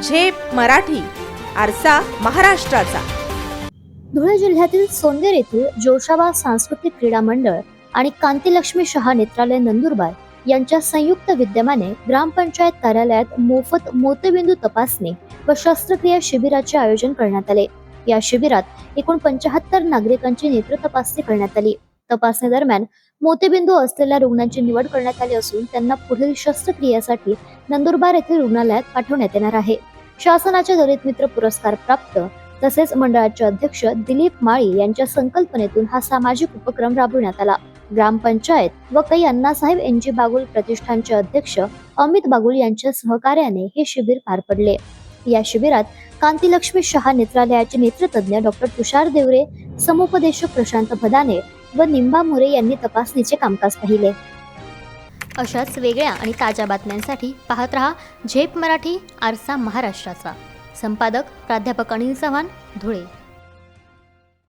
झेप मराठी, आरसा महाराष्ट्राचा. धुळे जिल्ह्यातील सोंदेर येथील जोशाबा सांस्कृतिक क्रीडा मंडळ आणि कांतीलक्ष्मी शहा नेत्रालय नंदुरबार यांच्या संयुक्त विद्यमाने ग्रामपंचायत कार्यालयात मोफत मोतीबिंदू तपासणी व शस्त्रक्रिया शिबिराचे आयोजन करण्यात आले. या शिबिरात एकूण 75 नागरिकांची नेत्र तपासणी करण्यात आली. तपासणी दरम्यान मोतीबिंदू असलेल्या रुग्णांची निवड करण्यात आली असून त्यांना पुढील शस्त्रक्रियेसाठी नंदुरबार येथील रुग्णालयात पाठवण्यात येणार आहे. शासनाचे दलित मित्र पुरस्कार प्राप्त तसेच मंडळाचे अध्यक्ष दिलीप माळी यांच्या संकल्पनेतून हा सामाजिक उपक्रम राबविण्यात आला. ग्रामपंचायत व कै अण्णासाहेब एनजी बागुल प्रतिष्ठानचे अध्यक्ष अमित बागुल यांच्या सहकार्याने हे शिबिर पार पडले. या शिबिरात कांतीलक्ष्मी शहा नेत्रालयाचे नेत्रतज्ञ डॉक्टर तुषार देवरे, समुपदेशक प्रशांत भदाने व निंबा मोरे यांनी तपासणीचे कामकाज पाहिले. अशाच वेगळ्या आणि ताज्या बातम्यांसाठी पाहत रहा झेप मराठी, आरसा महाराष्ट्राचा. संपादक प्राध्यापक अनिल चव्हाण, धुळे.